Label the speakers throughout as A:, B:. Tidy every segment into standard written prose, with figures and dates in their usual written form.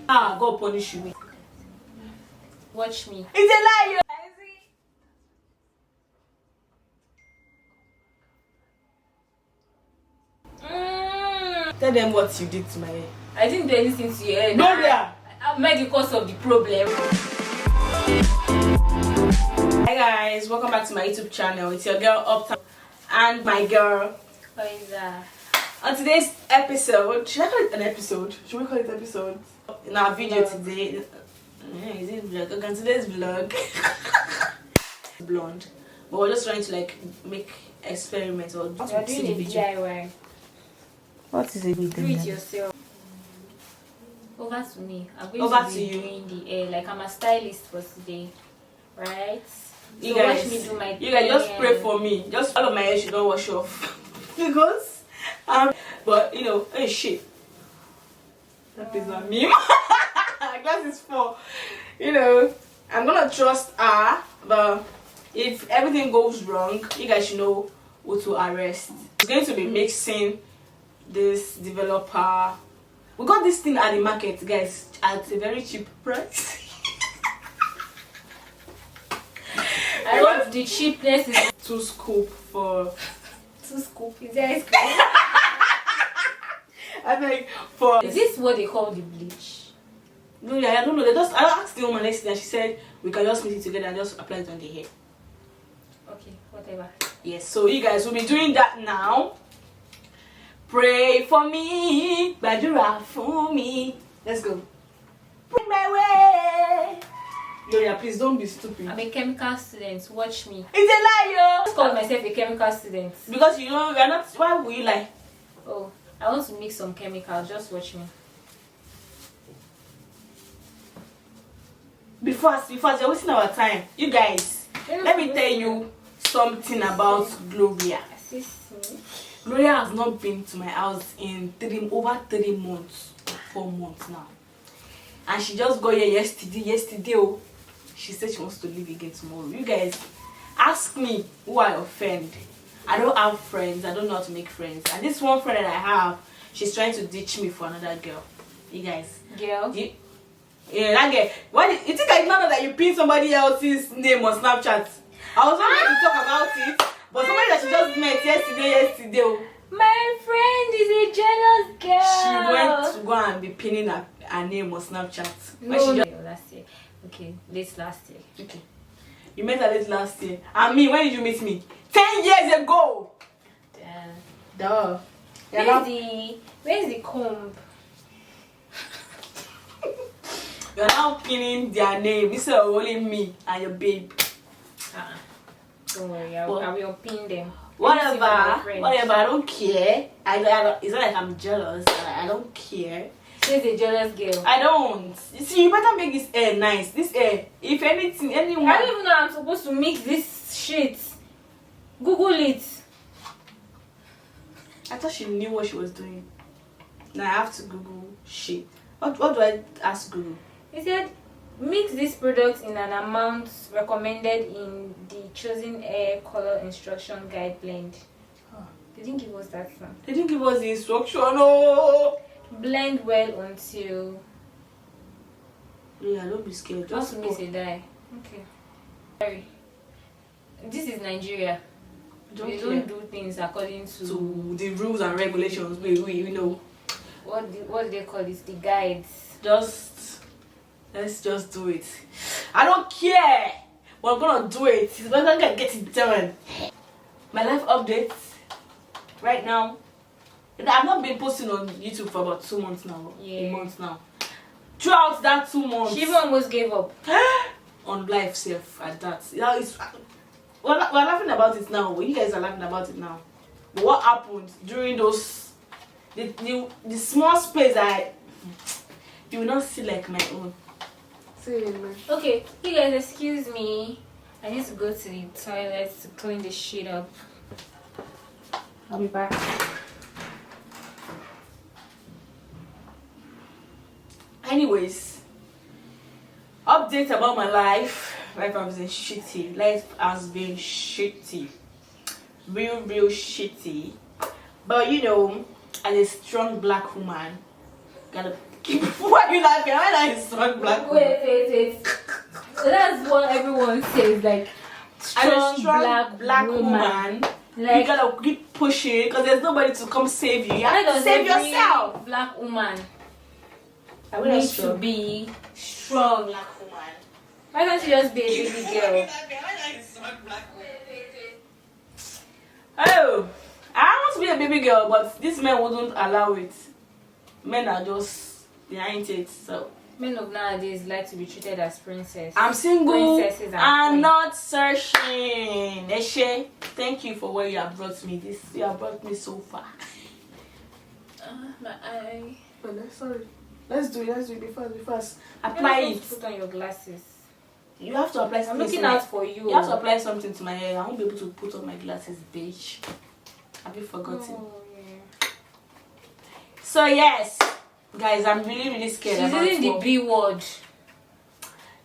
A: Ah, God punish you.
B: Watch me.
A: It's a lie. Tell them what you did to my hair.
B: I didn't do anything to your hair.
A: Gloria!
B: I made the cause of the problem.
A: Hi guys, welcome back to my YouTube channel. It's your girl Uptown and my girl.
B: What is that?
A: On today's episode, should I call it an episode? Should we call it episode? In our video today, is it vlog? Okay, on today's vlog, blonde, but we're just trying to like make experiments or
B: You're doing a DIY.
A: What is it?
B: Do it yourself. Over to me. I'm going
A: Over
B: to
A: to
B: be
A: you.
B: doing the hair. Like I'm a stylist for today, right?
A: You
B: So
A: guys,
B: watch me do my
A: you guys just
B: thing.
A: pray for me. Just all of my hair should not wash off because but you know, hey shit. That is a meme. Glass is for, you know, I'm gonna trust her, but if everything goes wrong, you guys should know who to arrest. It's going to be mixing this developer. We got this thing at the market, guys, at a very cheap price.
B: I want the cheapness is
A: 2 scoop for
B: 2 scoop. Is there ice cream?
A: I think for
B: Is this what they call the bleach?
A: no, yeah, I don't know. I asked the woman yesterday and she said we can just mix it together and just apply it on the hair.
B: Okay, whatever.
A: Yes, so you guys will be doing that now. Pray for me, Badura for me. Let's go. Bring my way. Gloria, please don't be stupid.
B: I'm a chemical student. Watch me.
A: It's a lie,
B: I
A: yo.
B: call myself a chemical student.
A: Because you know you're not. Why would you lie?
B: Oh, I want to mix some chemicals. Just watch me.
A: Before you're wasting our time. You guys, let me tell you something about Gloria.
B: Assist me.
A: Gloria has not been to my house in over 3 months, 4 months now, and she just got here yesterday. Oh, she said she wants to leave again tomorrow. You guys, ask me who I offend. I don't have friends. I don't know how to make friends, and this one friend that I have, she's trying to ditch me for another girl. You guys,
B: Girl.
A: yeah, that girl. Why you think I did not know that you pin somebody else's name on Snapchat? I was not going to talk about it. But somebody that she just met yesterday. Oh.
B: My friend is a jealous girl.
A: She went to go and be pinning her name on Snapchat.
B: Last year. Okay, late last year.
A: Okay. You met her late last year. And me, when did you meet me? 10 years ago.
B: Damn.
A: Duh.
B: Where's the comb?
A: You're now pinning their name instead of only me and your babe.
B: Don't worry, I will pin them.
A: Whatever, I don't care. It's not like I'm jealous. I don't care.
B: She's a jealous girl.
A: I don't. You see, you better make this hair nice. This hair, if anything, anyone.
B: I don't even know I'm supposed to mix this shit. Google it.
A: I thought she knew what she was doing. Now I have to Google shit. What do I ask Google?
B: He said, mix this product in an amount recommended in the chosen hair color instruction guide blend.
A: Huh.
B: They didn't give us that one.
A: They didn't give us the instruction. Oh.
B: Blend well until.
A: Yeah, don't be scared.
B: Just
A: Just
B: mix a dye. Okay. Sorry. This is Nigeria. They don't do things according
A: to the rules and regulations. We know.
B: What do they call this? The guides.
A: Let's just do it. I don't care. We're gonna do it. We're gonna get it done. My life updates right now. I've not been posting on YouTube for about 2 months now.
B: Yeah.
A: A month now. Throughout that 2 months,
B: She even almost gave up.
A: on life self at that. Yeah, we're laughing about it now. You guys are laughing about it now. But what happened during those the small space you will not see like my own.
B: Okay, you guys excuse me. I need to go to the toilet to clean this shit up. I'll be back.
A: Anyways, update about my life. Life has been shitty. Life has been shitty. Real shitty. But you know, as a strong black woman, gotta Why are you laughing? Why are you strong black woman?
B: Wait. That's what everyone says, like strong black woman. Like,
A: you gotta keep pushing because there's nobody to come save you. You have to save yourself.
B: Black woman
A: Needs
B: to be
A: strong black woman.
B: Why can't you just be a baby girl?
A: Oh, I want to be a baby girl, but this man wouldn't allow it. Men are just behind it, so.
B: Men of nowadays like to be treated as princess.
A: I'm single.
B: Princesses
A: I'm not searching. Eshe, thank you for where you have brought me. You have brought me so far.
B: My eye.
A: Oh, sorry. Let's do it. Be fast. Apply it.
B: Put on your glasses.
A: You have to apply something.
B: I'm looking out for you.
A: You have to apply something to my hair. I won't be able to put on my glasses, bitch. Have you forgotten?
B: Oh, yeah.
A: So yes, guys, I'm really scared.
B: She's using the B word.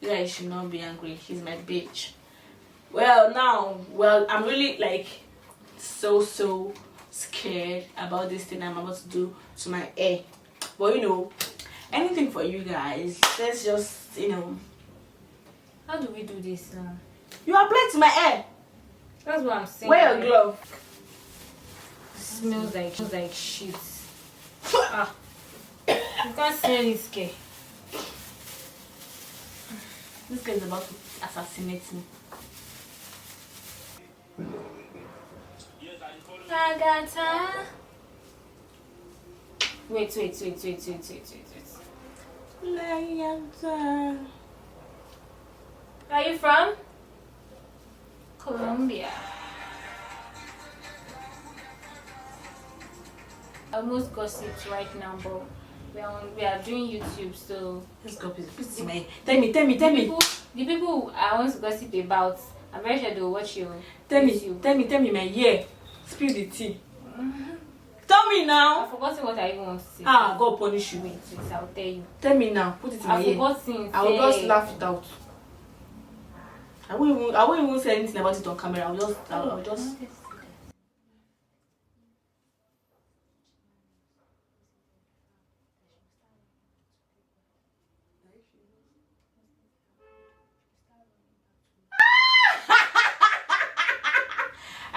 A: You guys should not be angry. She's my bitch. Well, I'm really like so scared about this thing I'm about to do to my hair. But anything for you guys. Let's just
B: How do we do this now?
A: You apply to my hair.
B: That's what I'm saying.
A: Wear your glove.
B: Smells like shit. Ah, you can't smell this guy.
A: This guy is about to assassinate me.
B: Agatha. Wait. Are you from Colombia? Almost gossips right now, but we are doing YouTube, so
A: let's go. Please, tell me.
B: The people I want to gossip about, I'm very sure they'll watch you.
A: Tell me, my ear. Spill the tea. Tell me now.
B: I've forgotten what I even want to say.
A: God punish you.
B: Wait, I'll tell you.
A: Tell me now. Put it in my ear. I will just laugh it out. I won't even say anything about it on camera. I'll just.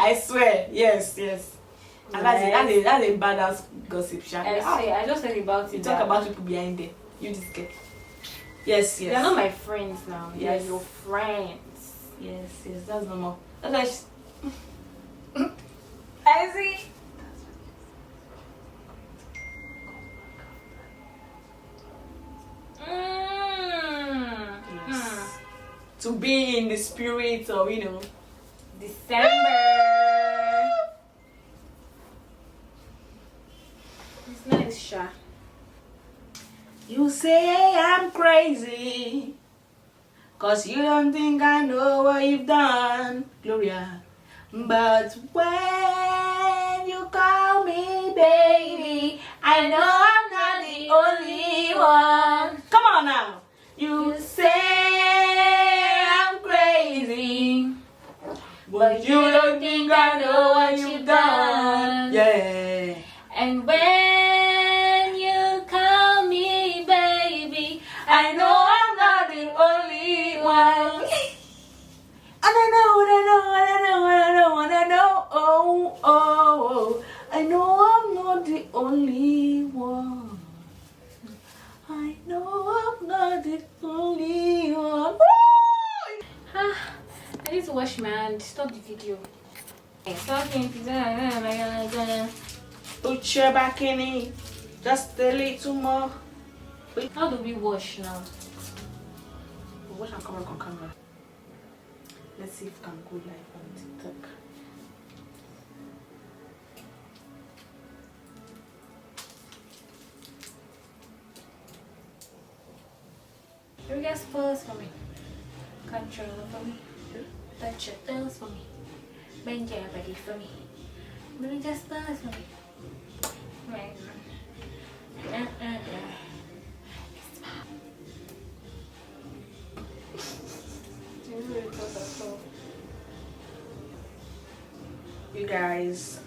A: I swear, yes. And that's a badass gossip, Sha.
B: I just heard about it.
A: You talk about people behind there. You just get. Yes.
B: They're not my friends now.
A: Yes.
B: They're your friends.
A: Yes. That's normal. That's why.
B: I see.
A: Yes. To be in the spirit of
B: December. It's nice, Sha.
A: You say I'm crazy, 'cause you don't think I know what you've done, Gloria. But when you call me baby, I know I'm not the only one. Come on now. You say I'm crazy, but you don't think I know what you've done. Yeah.
B: And when you call me baby,
A: I know I'm not the only one. And I know. Oh, I know I'm not the only one. I know I'm not the only one.
B: I need to wash my hand. Stop the video. Stop it.
A: Put your back in it. Just a little more.
B: How do we wash now?
A: Wash and come on camera. Let's see if we can go live on TikTok.
B: Can we get spoilers for me? Control for me. Touch your toes for me. Bend your body for me. Can we get spoilers for me? Right.
A: You guys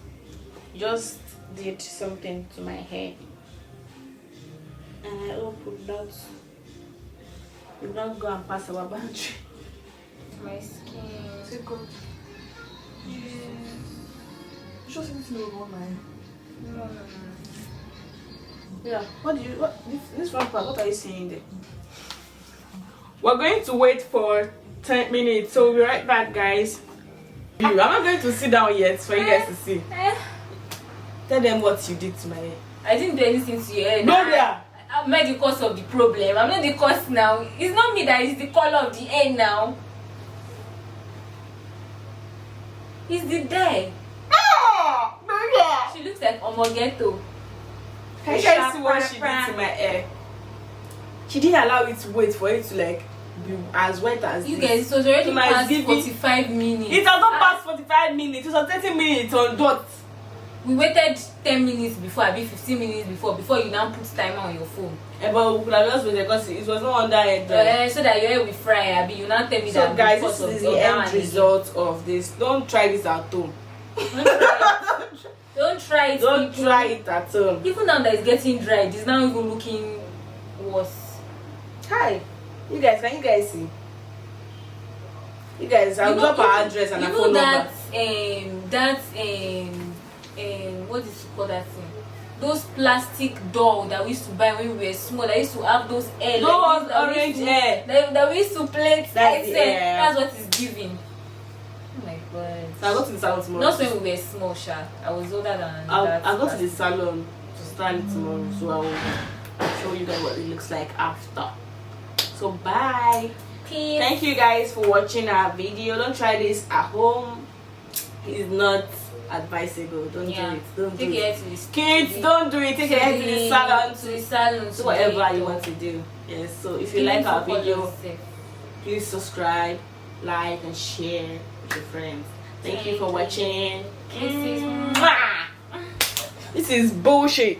A: just did something to my hair, and I hope would not go and pass our boundary.
B: My skin.
A: Is it good? Just anything you want, man.
B: No.
A: Yeah. What this one part? What are you saying there? We're going to wait for 10 minutes, so we'll be right back, guys. I'm not going to sit down yet for you guys to see. Tell them what you did to my hair.
B: I didn't do anything to your hair.
A: No, there.
B: I'm not the cause of the problem. I'm not the cause now. It's not me that is the color of the hair now. It's the dye.
A: Oh, yeah.
B: She looks like Omogeto.
A: Can you guys see what she did to my hair? She didn't allow it to wait for it to like be as wet as
B: you
A: this.
B: guys, it was already
A: So my
B: past
A: baby-
B: 45 minutes.
A: It has not passed 45 minutes. It was 30 minutes on dot.
B: We waited 10 minutes before, maybe 15 minutes before you now put timer on your phone.
A: But we could have just waited because it was not under it.
B: So that your hair will fry, Abi. You now tell me
A: So
B: that
A: guys,
B: because
A: this is
B: of
A: the
B: that
A: end
B: one
A: result of this. Don't try this at home.
B: Don't try it.
A: Don't
B: people.
A: try it at home.
B: Even now that it's getting dried, it's now even looking worse.
A: Hi, you guys. Can you guys see? You guys, I'll drop our address and a phone number.
B: What is it called that thing? Those plastic dolls that we used to buy when we were small. That used to have those hair.
A: Those orange hair.
B: That we used to play.
A: That's the hair.
B: That's what it's giving. Oh my god.
A: So I'll go to the salon tomorrow.
B: Not when we were small, Sha. I was older than that.
A: I'll go to the salon to style it tomorrow. So I will show you guys what it looks like after. So bye.
B: Peace.
A: Thank you guys for watching our video. Don't try this at home. It's not advisable. Don't do it. Don't do it. Kids, don't do it. Take your head to the salon.
B: To the salon.
A: Do whatever you want to do. Yes. So if you like our video, please subscribe, like, and share with your friends. Thank you for watching.
B: Kisses.
A: This is bullshit.